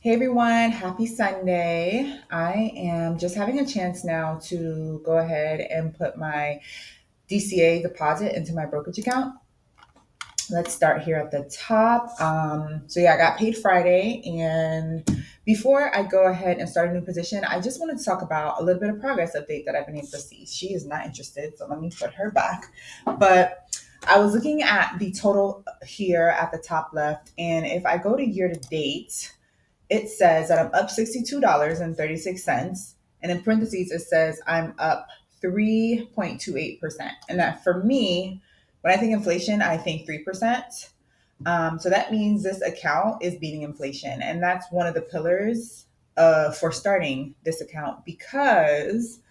Hey everyone, happy Sunday. I am just having a chance now to go ahead and put my DCA deposit into my brokerage account. Let's start here at the top. I got paid Friday, and before I go ahead and start a new position, I just wanted to talk about a little bit of progress update that I've been able to see. She is not interested, so let me put her back. But I was looking at the total here at the top left, and if I go to year to date, it says that I'm up $62.36. And in parentheses, it says I'm up 3.28%. And that for me, when I think inflation, I think 3%. So that means this account is beating inflation. And that's one of the pillars for starting this account because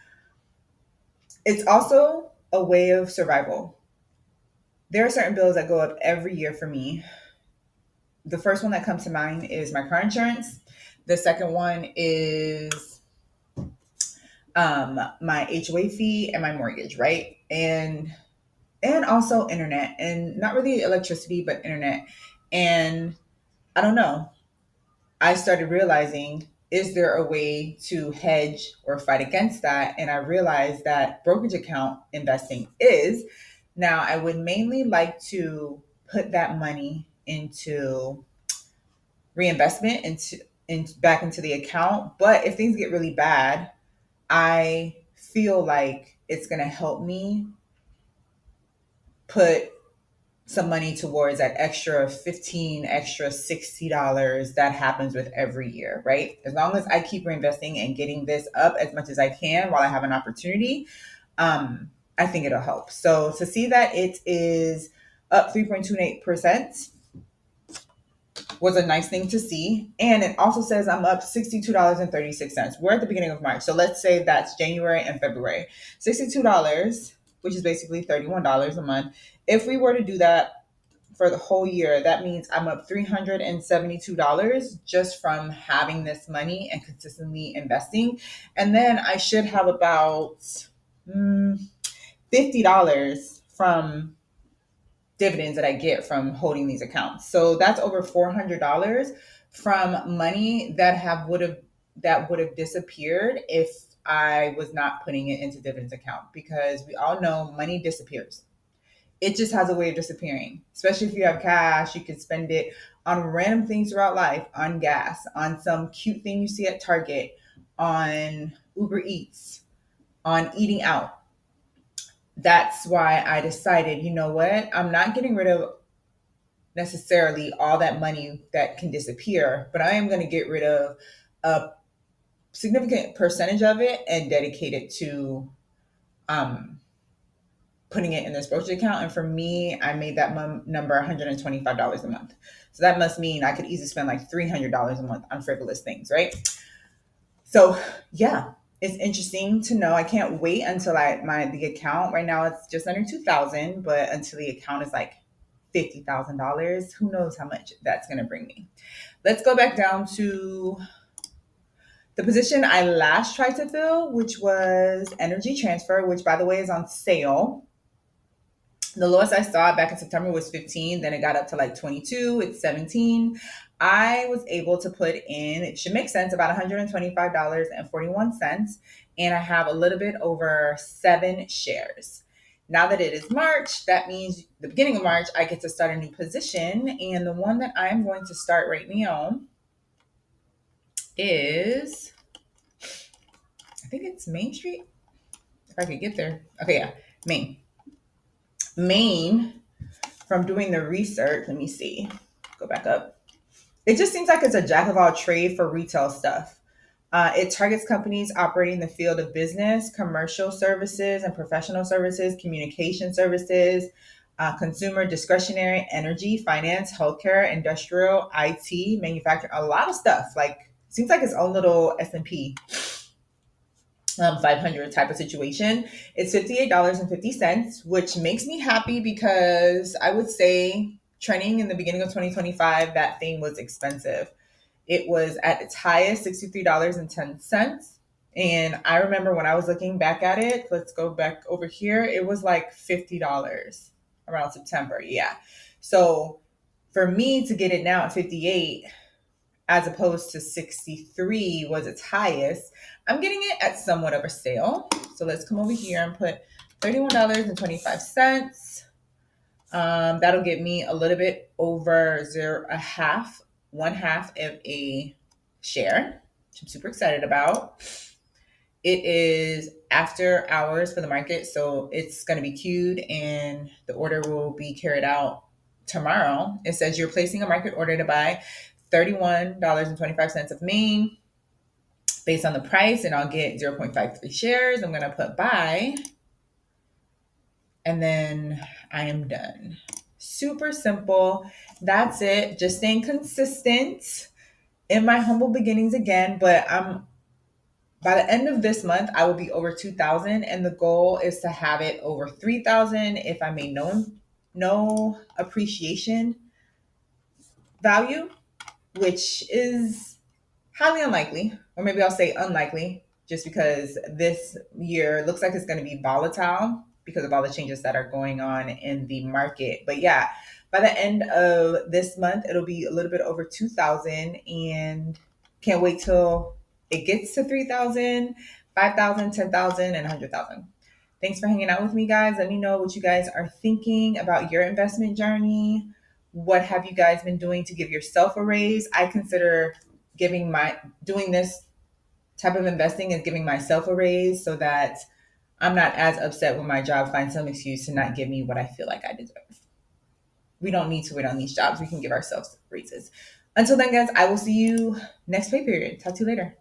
it's also a way of survival. There are certain bills that go up every year for me. The first one that comes to mind is my car insurance. The second one is my HOA fee and my mortgage, right? And also internet, and not really electricity, but internet. And I don't know. I started realizing, is there a way to hedge or fight against that? And I realized that brokerage account investing is. Now, I would mainly like to put that money into reinvestment back into the account. But if things get really bad, I feel like it's going to help me put some money towards that extra 15, extra $60 that happens with every year, right? As long as I keep reinvesting and getting this up as much as I can while I have an opportunity, I think it'll help. So to see that it is up 3.28% was a nice thing to see. And it also says I'm up $62.36. We're at the beginning of March. So let's say that's January and February. $62, which is basically $31 a month. If we were to do that for the whole year, that means I'm up $372 just from having this money and consistently investing. And then I should have about $50 from dividends that I get from holding these accounts. So that's over $400 from money that would have disappeared if I was not putting it into dividends account, because we all know money disappears. It just has a way of disappearing. Especially if you have cash, you can spend it on random things throughout life, on gas, on some cute thing you see at Target, on Uber Eats, on eating out. That's why I decided, you know what? I'm not getting rid of necessarily all that money that can disappear, but I am going to get rid of a significant percentage of it and dedicate it to um, putting it in this brokerage account. And for me, I made that number $125 a month. So that must mean I could easily spend like $300 a month on frivolous things, right? So yeah, it's interesting to know. I can't wait until the account right now it's just under 2,000, but until the account is like $50,000, who knows how much that's going to bring me. Let's go back down to the position I last tried to fill, which was energy transfer, which by the way is on sale. The lowest I saw back in September was 15, then it got up to like 22, it's 17. I was able to put in, it should make sense, about $125.41, and I have a little bit over 7 shares. Now that it is March, that means the beginning of March, I get to start a new position. And the one that I'm going to start right now is, I think it's Main Street, if I could get there. Okay, yeah, Main. Main, from doing the research, let me see, go back up. It just seems like it's a jack of all trade for retail stuff. It targets companies operating in the field of business, commercial services and professional services, communication services, consumer discretionary, energy, finance, healthcare, industrial, IT, manufacturing, a lot of stuff. Like, seems like its own little S&P 500 type of situation. It's $58.50, which makes me happy because I would say trending in the beginning of 2025, that thing was expensive. It was at its highest $63.10. And I remember when I was looking back at it, let's go back over here, it was like $50 around September. Yeah. So for me to get it now at 58, as opposed to 63 was its highest. I'm getting it at somewhat of a sale. So let's come over here and put $31.25. That'll get me a little bit over one half of a share, which I'm super excited about. It is after hours for the market, so it's going to be queued and the order will be carried out tomorrow. It says you're placing a market order to buy $31.25 of Maine based on the price, and I'll get 0.53 shares. I'm going to put buy, and then I am done. Super simple. That's it. Just staying consistent in my humble beginnings again, but by the end of this month, I will be over 2,000, and the goal is to have it over 3,000 if I made no appreciation value, which is highly unlikely, or maybe I'll say unlikely, just because this year looks like it's going to be volatile because of all the changes that are going on in the market. But yeah, by the end of this month, it'll be a little bit over 2,000, and can't wait till it gets to 3,000, 5,000, 10,000, and 100,000. Thanks for hanging out with me, guys. Let me know what you guys are thinking about your investment journey. What have you guys been doing to give yourself a raise? I consider doing this type of investing is giving myself a raise so that I'm not as upset when my job finds some excuse to not give me what I feel like I deserve. We don't need to wait on these jobs. We can give ourselves raises. Until then, guys, I will see you next pay period. Talk to you later.